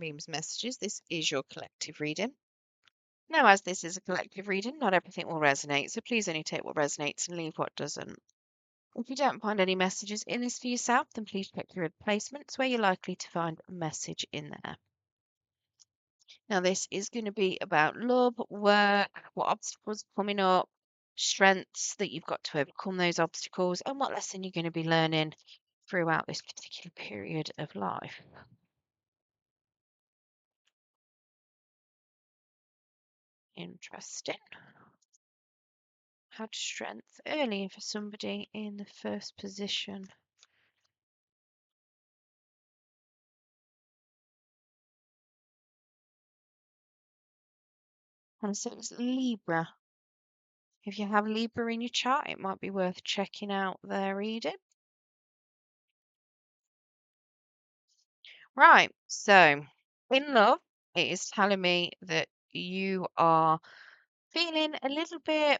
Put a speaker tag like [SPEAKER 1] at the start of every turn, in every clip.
[SPEAKER 1] Beam's messages. This is your collective reading. Now, as this is a collective reading, not everything will resonate, so please only take what resonates and leave what doesn't. If you don't find any messages in this for yourself, then please check your placements where you're likely to find a message in there. Now, this is going to be about love, work, what obstacles are coming up, strengths that you've got to overcome those obstacles, and what lesson you're going to be learning throughout this particular period of life. Interesting. Had strength early for somebody in the first position. And so it's Libra. If you have Libra in your chart, it might be worth checking out their reading. Right, so in love, it is telling me that you are feeling a little bit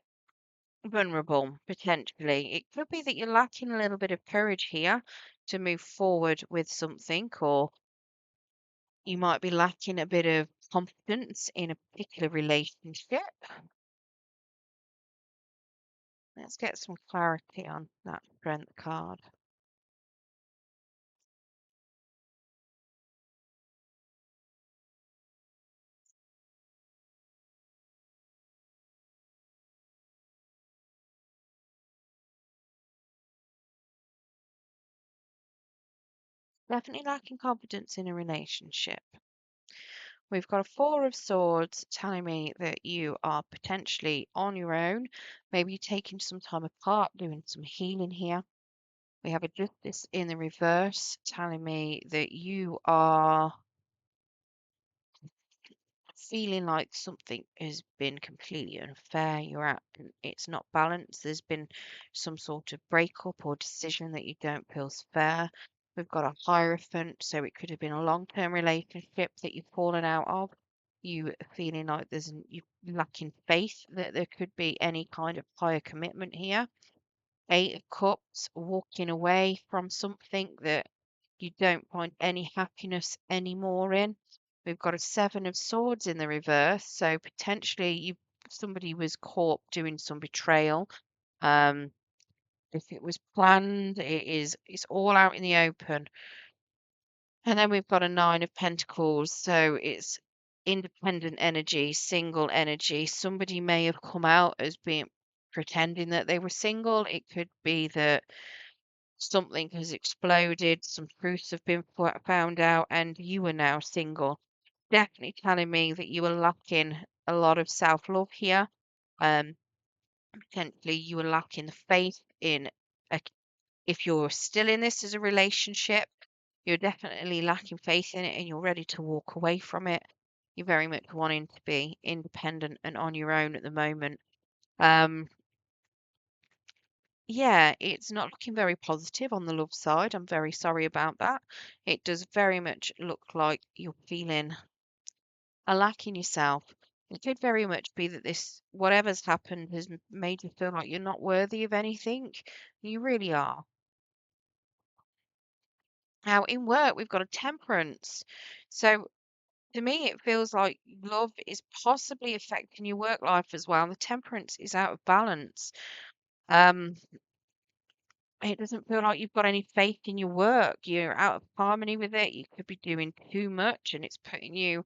[SPEAKER 1] vulnerable, potentially. It could be that you're lacking a little bit of courage here to move forward with something, or you might be lacking a bit of confidence in a particular relationship. Let's get some clarity on that strength card. Definitely lacking confidence in a relationship. We've got a Four of Swords telling me that you are potentially on your own, maybe taking some time apart, doing some healing here. We have a Justice in the reverse telling me that you are feeling like something has been completely unfair. It's not balanced. There's been some sort of breakup or decision that you don't feel is fair. We've got a Hierophant, so it could have been a long-term relationship that you've fallen out of. You feeling like you lacking faith that there could be any kind of higher commitment here. Eight of Cups, walking away from something that you don't find any happiness anymore in. We've got a Seven of Swords in the reverse, so potentially somebody was caught doing some betrayal. If it was planned, it's all out in the open. And then we've got a Nine of Pentacles, so it's independent energy, single energy. Somebody may have come out as being pretending that they were single. It could be that something has exploded, some truths have been found out, and you are now single. Definitely telling me that you are lacking a lot of self-love here. Um, Potentially you are lacking the faith in a, if you're still in this as a relationship, you're definitely lacking faith in it and you're ready to walk away from it. You're very much wanting to be independent and on your own at the moment. Um, Yeah, it's not looking very positive on the love side. I'm very sorry about that. It does very much look like you're feeling a lack in yourself. It could very much be that whatever's happened has made you feel like you're not worthy of anything. You really are. Now, in work, we've got a Temperance. So, to me, it feels like love is possibly affecting your work life as well. The Temperance is out of balance. Um, It doesn't feel like you've got any faith in your work. You're out of harmony with it. You could be doing too much and it's putting you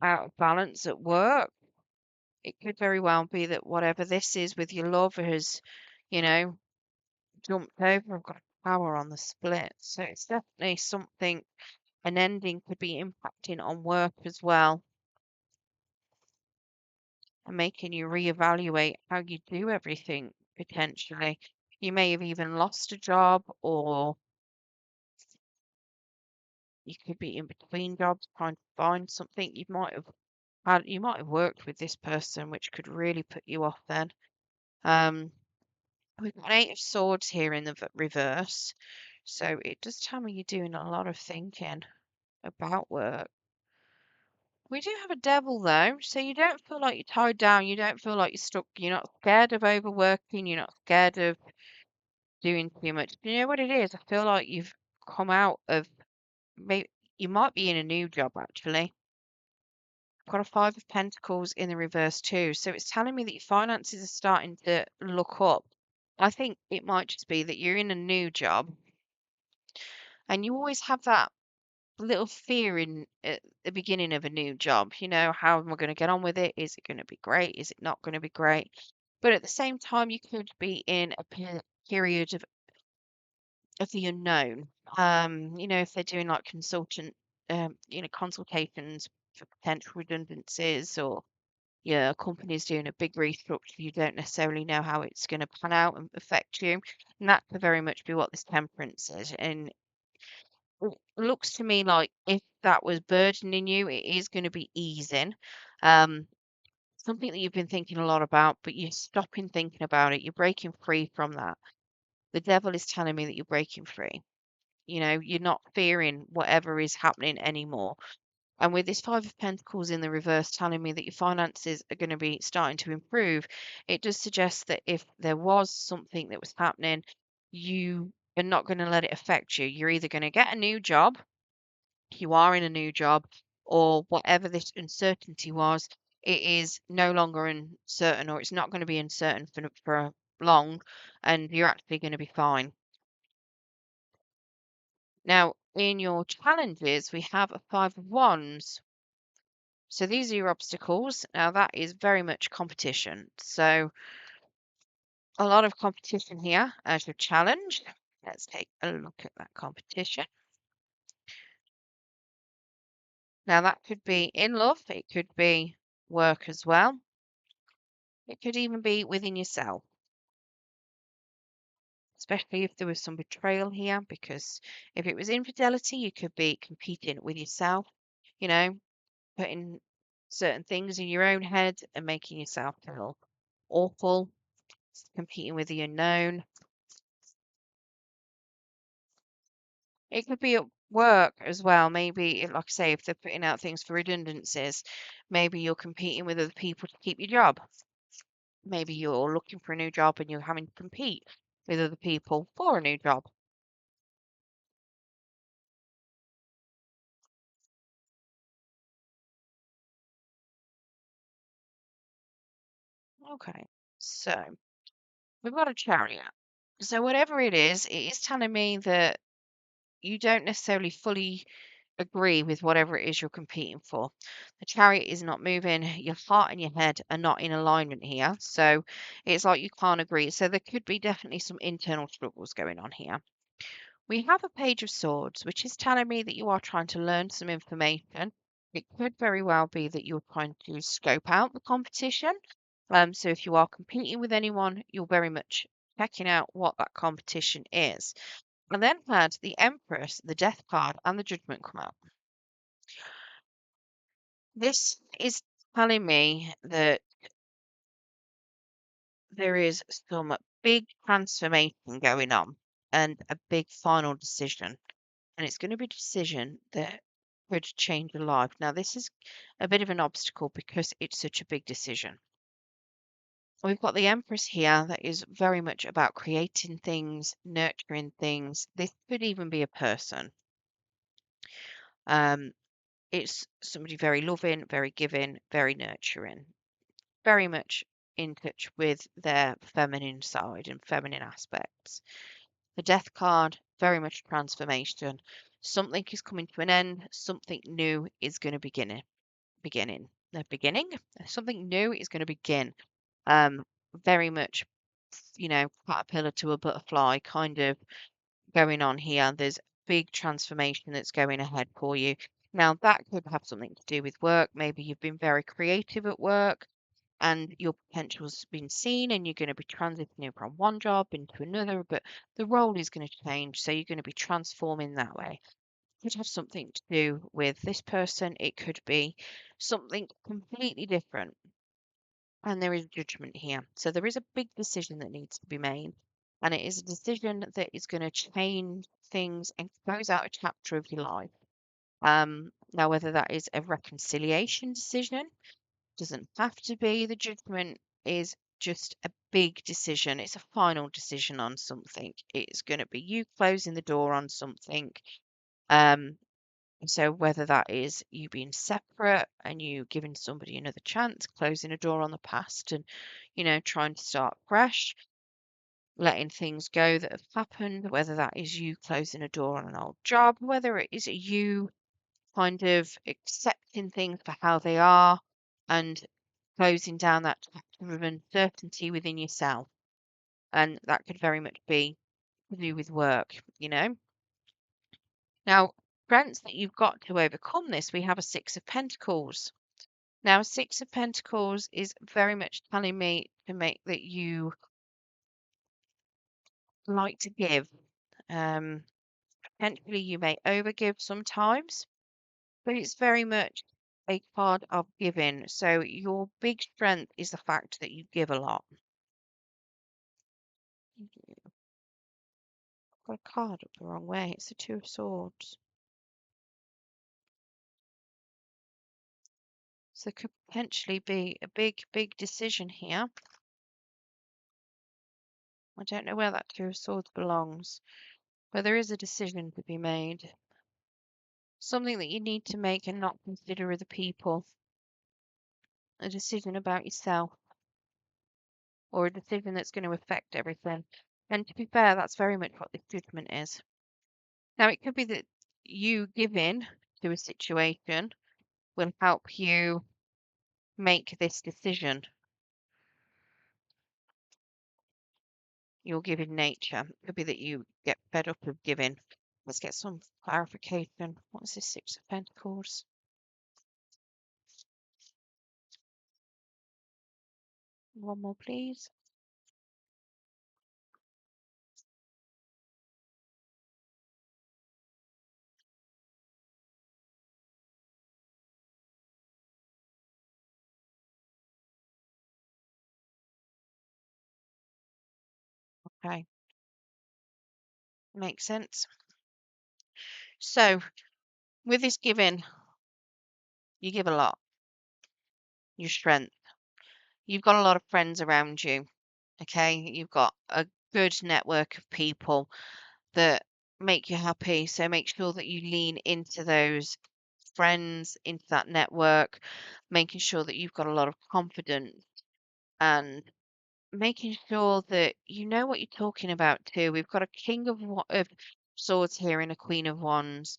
[SPEAKER 1] out of balance at work. It could very well be that whatever this is with your love has, you know, jumped over. I've got a power on the split. So it's definitely something, an ending could be impacting on work as well and making you reevaluate how you do everything potentially. You may have even lost a job or you could be in between jobs trying to find something. You might have worked with this person, which could really put you off then. Um, we've got an Eight of Swords here in the reverse. So it does tell me you're doing a lot of thinking about work. We do have a devil though, so you don't feel like you're tied down, you don't feel like you're stuck, you're not scared of overworking, you're not scared of doing too much. You know what it is? I feel like you've come out of maybe you might be in a new job actually. I've got a Five of Pentacles in the reverse too. So it's telling me that your finances are starting to look up. I think it might just be that you're in a new job and you always have that little fear in at the beginning of a new job. How am I going to get on with it? Is it going to be great? Is it not going to be great? But at the same time, you could be in a period of the unknown. If they're doing like consultations for potential redundancies, or yeah, a company's doing a big restructure, you don't necessarily know how it's going to pan out and affect you. And that could very much be what this temperance is. And it looks to me like if that was burdening you, it is going to be easing. Um, Something that you've been thinking a lot about, but you're stopping thinking about it. You're breaking free from that. The devil is telling me that you're breaking free. You're not fearing whatever is happening anymore. And with this Five of Pentacles in the reverse telling me that your finances are going to be starting to improve, it does suggest that if there was something that was happening, you are not going to let it affect you. You're either going to get a new job, you are in a new job, or whatever this uncertainty was, it is no longer uncertain, or it's not going to be uncertain for long, and you're actually going to be fine. Now, in your challenges, we have a Five of Wands. So these are your obstacles. Now, that is very much competition. So a lot of competition here as your challenge. Let's take a look at that competition. Now, that could be in love. It could be work as well. It could even be within yourself, especially if there was some betrayal here, because if it was infidelity, you could be competing with yourself, you know, putting certain things in your own head and making yourself feel awful, competing with the unknown. It could be at work as well. Maybe, like I say, if they're putting out things for redundancies, maybe you're competing with other people to keep your job. Maybe you're looking for a new job and you're having to compete with other people for a new job. Okay, so we've got a chariot. So whatever it is telling me that you don't necessarily fully agree with whatever it is you're competing for. The chariot is not moving. Your heart and your head are not in alignment here. So it's like you can't agree. So there could be definitely some internal struggles going on here. We have a Page of Swords, which is telling me that you are trying to learn some information. It could very well be that you're trying to scope out the competition. So if you are competing with anyone, you're very much checking out what that competition is. And then had the Empress, the Death card, and the Judgment come out. This is telling me that there is some big transformation going on and a big final decision. And it's going to be a decision that could change your life. Now, this is a bit of an obstacle because it's such a big decision. We've got the Empress here that is very much about creating things, nurturing things. This could even be a person. Um, it's somebody very loving, very giving, very nurturing, very much in touch with their feminine side and feminine aspects. The Death card, very much transformation. Something is coming to an end, something new is going to beginning. Something new is going to begin. Very much, caterpillar to a butterfly kind of going on here. There's big transformation that's going ahead for you. Now, that could have something to do with work. Maybe you've been very creative at work and your potential's been seen and you're going to be transitioning from one job into another, but the role is going to change. So you're going to be transforming that way. It could have something to do with this person. It could be something completely different. And there is judgment here. So there is a big decision that needs to be made. And it is a decision that is going to change things and close out a chapter of your life. Now, whether that is a reconciliation decision, doesn't have to be. The judgment is just a big decision. It's a final decision on something. It's going to be you closing the door on something. Um, So whether that is you being separate and you giving somebody another chance, closing a door on the past and, trying to start fresh, letting things go that have happened, whether that is you closing a door on an old job, whether it is you kind of accepting things for how they are and closing down that chapter of uncertainty within yourself. And that could very much be to do with work. Now, strengths that you've got to overcome this, we have a Six of Pentacles. Now, Six of Pentacles is very much telling me to make that you like to give. Um, Potentially you may overgive sometimes, but it's very much a card of giving. So your big strength is the fact that you give a lot. Got a card up the wrong way. It's the Two of Swords. So there could potentially be a big, big decision here. I don't know where that Two of Swords belongs, but there is a decision to be made. Something that you need to make and not consider other people. A decision about yourself, or a decision that's going to affect everything. And to be fair, that's very much what this judgment is. Now, it could be that you giving to a situation will help you make this decision. Your giving nature. It could be that you get fed up of giving. Let's get some clarification. What is this Six of Pentacles? One more, please. Okay, makes sense. So, with this giving, you give a lot. Your strength. You've got a lot of friends around you. Okay, you've got a good network of people that make you happy. So make sure that you lean into those friends, into that network, making sure that you've got a lot of confidence and making sure that you know what you're talking about too. We've got a king of swords here and a queen of wands.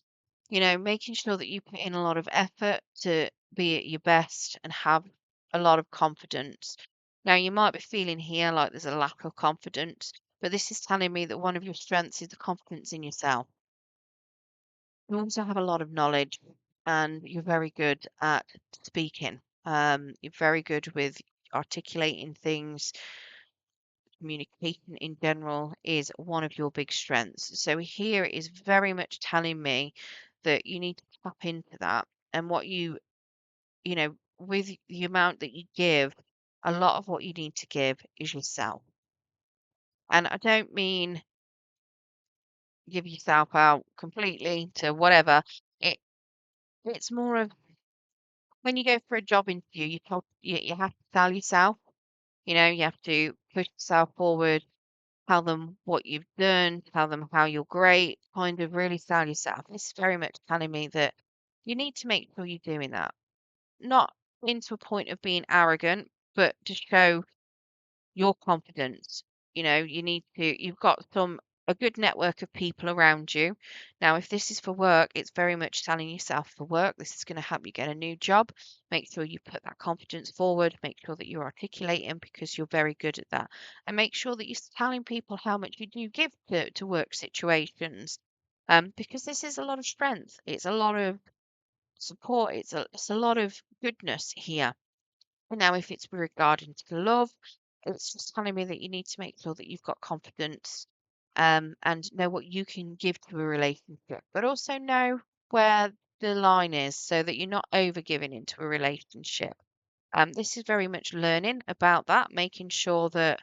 [SPEAKER 1] Making sure that you put in a lot of effort to be at your best and have a lot of confidence. Now, you might be feeling here like there's a lack of confidence, but this is telling me that one of your strengths is the confidence in yourself. You also have a lot of knowledge and you're very good at speaking. You're very good with articulating things. Communication in general is one of your big strengths. So here is very much telling me that you need to tap into that. And with the amount that you give, a lot of what you need to give is yourself. And I don't mean give yourself out completely to whatever. It it's more of when you go for a job interview, you have to sell yourself. You have to push yourself forward, tell them what you've done, tell them how you're great, kind of really sell yourself. This is very much telling me that you need to make sure you're doing that. Not into a point of being arrogant, but to show your confidence. You've got a good network of people around you. Now, if this is for work, it's very much selling yourself for work. This is going to help you get a new job. Make sure you put that confidence forward. Make sure that you're articulating because you're very good at that. And make sure that you're telling people how much you do give to work situations. Because this is a lot of strength. It's a lot of support. It's a lot of goodness here. Now, if it's regarding to love, it's just telling me that you need to make sure that you've got confidence, and know what you can give to a relationship, but also know where the line is so that you're not over giving into a relationship. This is very much learning about that, making sure that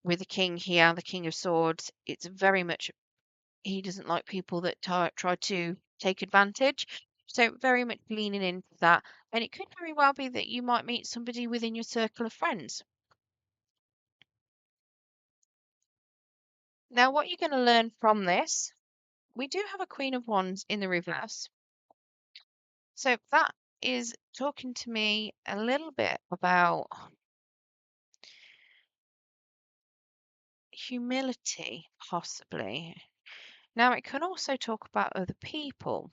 [SPEAKER 1] with the king here, the king of swords, it's very much he doesn't like people that try to take advantage. So very much leaning into that. And it could very well be that you might meet somebody within your circle of friends. Now, what you're going to learn from this we do have a Queen of Wands in the reverse. So that is talking to me a little bit about humility, possibly. Now, it can also talk about other people.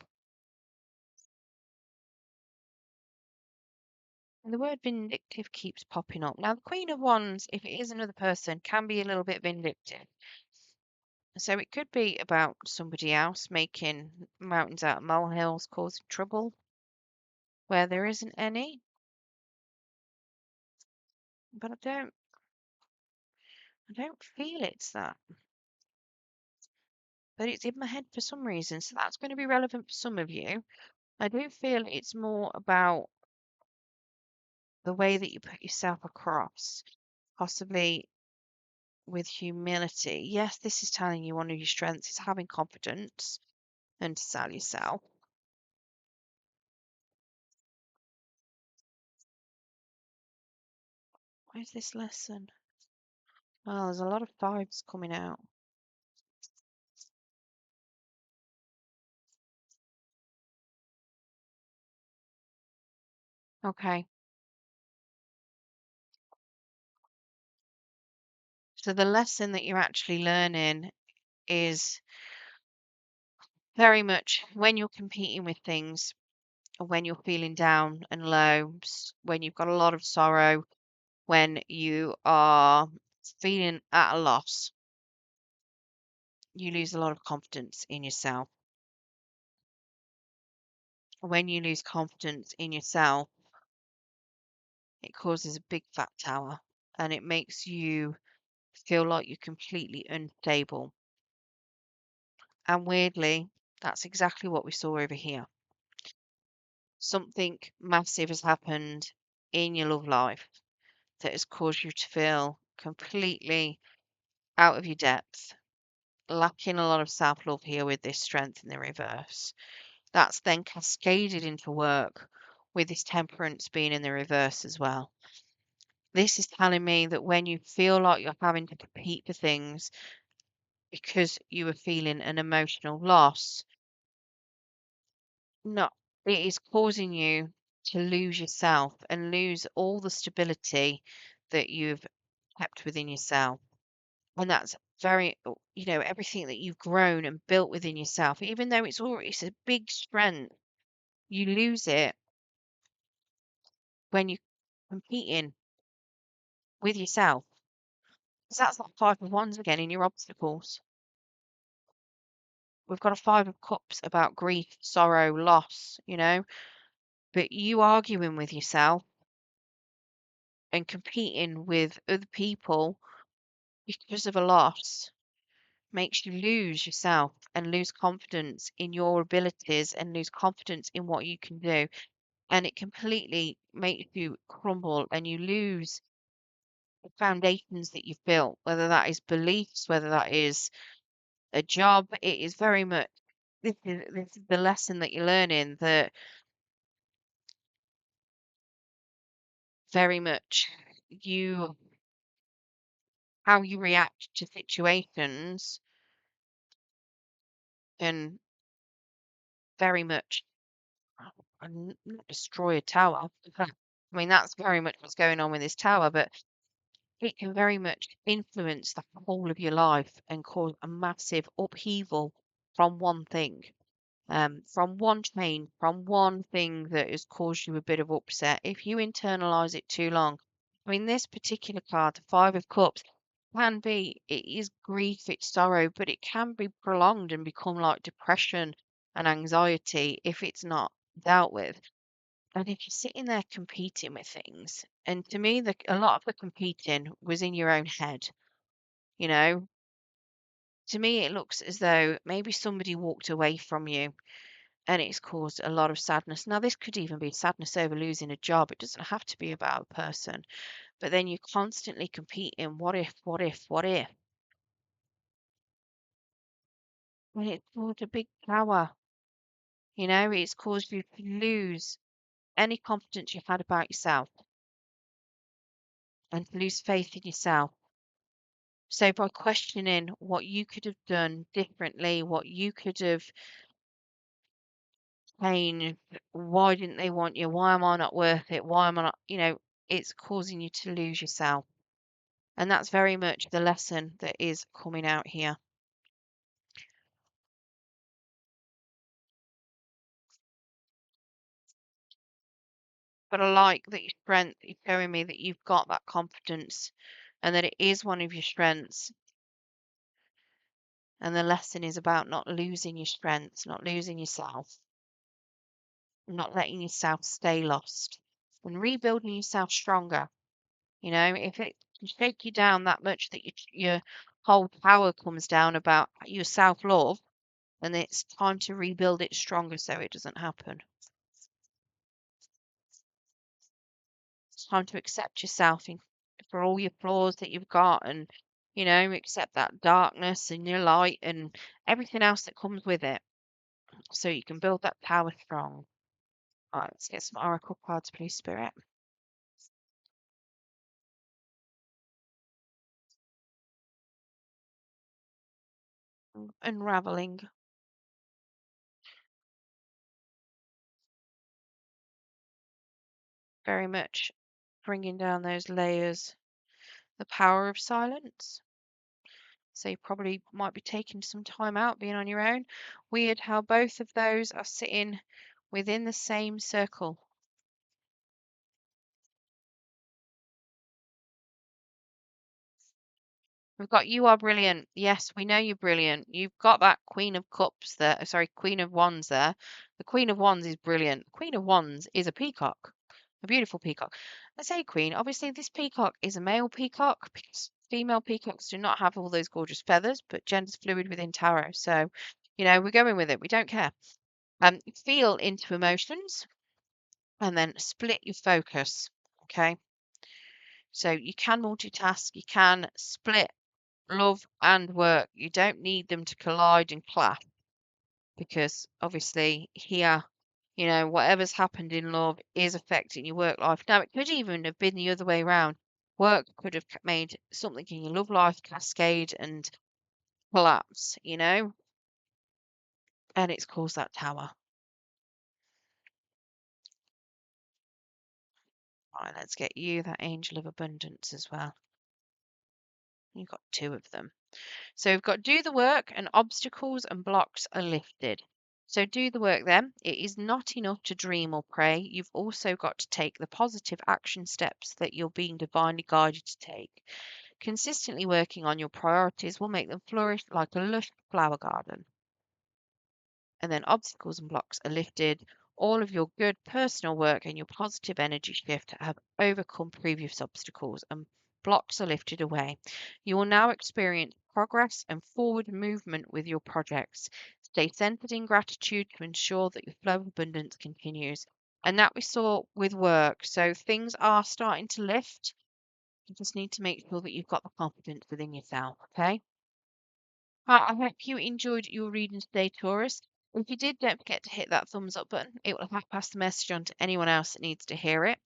[SPEAKER 1] And the word vindictive keeps popping up. Now, the Queen of Wands, if it is another person, can be a little bit vindictive. So it could be about somebody else making mountains out of molehills, causing trouble where there isn't any. But I don't feel it's that. But it's in my head for some reason. So that's going to be relevant for some of you. I do feel it's more about the way that you put yourself across, possibly with humility. Yes, this is telling you one of your strengths is having confidence and to sell yourself. Where's this lesson? Oh, there's a lot of fives coming out. Okay. So the lesson that you're actually learning is very much when you're competing with things, when you're feeling down and low, when you've got a lot of sorrow, when you are feeling at a loss, you lose a lot of confidence in yourself. When you lose confidence in yourself, it causes a big fat tower and it makes you feel like you're completely unstable. And weirdly, that's exactly what we saw over here. Something massive has happened in your love life that has caused you to feel completely out of your depth, lacking a lot of self love here with this strength in the reverse. That's then cascaded into work with this temperance being in the reverse as well. This is telling me that when you feel like you're having to compete for things because you are feeling an emotional loss, no, it is causing you to lose yourself and lose all the stability that you've kept within yourself. And that's very, everything that you've grown and built within yourself, even though it's a big strength, you lose it when you're competing with yourself. Because that's like five of wands again in your obstacles. We've got a five of cups about grief, sorrow, loss. But you arguing with yourself and competing with other people because of a loss makes you lose yourself and lose confidence in your abilities and lose confidence in what you can do. And it completely makes you crumble and you lose the foundations that you've built, whether that is beliefs, whether that is a job. It is very much this is the lesson that you're learning, that very much you how you react to situations can very much not destroy a tower. I mean, that's very much what's going on with this tower, but it can very much influence the whole of your life and cause a massive upheaval from one thing. From one change, from one thing that has caused you a bit of upset. If you internalize it too long, I mean, this particular card, the Five of Cups, it is grief, it's sorrow, but it can be prolonged and become like depression and anxiety if it's not dealt with. And if you're sitting there competing with things, and to me, a lot of the competing was in your own head, you know. To me, it looks as though maybe somebody walked away from you and it's caused a lot of sadness. Now, this could even be sadness over losing a job. It doesn't have to be about a person, but then you're constantly competing. What if, what if, what if? And it's caused a big tower. It's caused you to lose any confidence you had about yourself and to lose faith in yourself. So by questioning what you could have done differently, what you could have changed, why didn't they want you? Why am I not worth it? Why am I not, it's causing you to lose yourself. And that's very much the lesson that is coming out here. But I like that your strength is showing me that you've got that confidence and that it is one of your strengths. And the lesson is about not losing your strengths, not losing yourself, not letting yourself stay lost and rebuilding yourself stronger. If it can shake you down that much that your whole power comes down about your self-love, then it's time to rebuild it stronger so it doesn't happen. It's time to accept yourself for all your flaws that you've got and, accept that darkness and your light and everything else that comes with it so you can build that power strong. All right, let's get some oracle cards, please, Spirit. Unraveling, very much bringing down those layers. The power of silence. So you probably might be taking some time out being on your own. Weird how both of those are sitting within the same circle. We've got you are brilliant. Yes, we know you're brilliant. You've got that Queen of Cups there. Sorry, Queen of Wands there. The Queen of Wands is brilliant. Queen of Wands is a peacock, a beautiful peacock. I say queen. Obviously, this peacock is a male peacock because female peacocks do not have all those gorgeous feathers, but gender's fluid within tarot. So, we're going with it. We don't care. Feel into emotions and then split your focus. Okay. So you can multitask. You can split love and work. You don't need them to collide and clash because obviously here, whatever's happened in love is affecting your work life. Now, it could even have been the other way around. Work could have made something in your love life cascade and collapse, and it's caused that tower. All right, let's get you that angel of abundance as well. You've got two of them. So we've got do the work and obstacles and blocks are lifted. So do the work then. It is not enough to dream or pray. You've also got to take the positive action steps that you're being divinely guided to take. Consistently working on your priorities will make them flourish like a lush flower garden. And then obstacles and blocks are lifted. All of your good personal work and your positive energy shift have overcome previous obstacles and blocks are lifted away. You will now experience progress and forward movement with your projects. Stay centered in gratitude to ensure that your flow of abundance continues. And that we saw with work. So things are starting to lift. You just need to make sure that you've got the confidence within yourself. Okay. I hope you enjoyed your reading today, Taurus. If you did, don't forget to hit that thumbs up button. It will help pass the message on to anyone else that needs to hear it.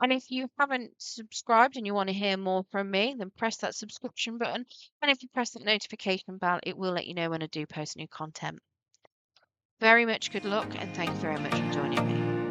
[SPEAKER 1] And if you haven't subscribed and you want to hear more from me, then press that subscription button. And if you press that notification bell, it will let you know when I do post new content. Very much good luck and thank you very much for joining me.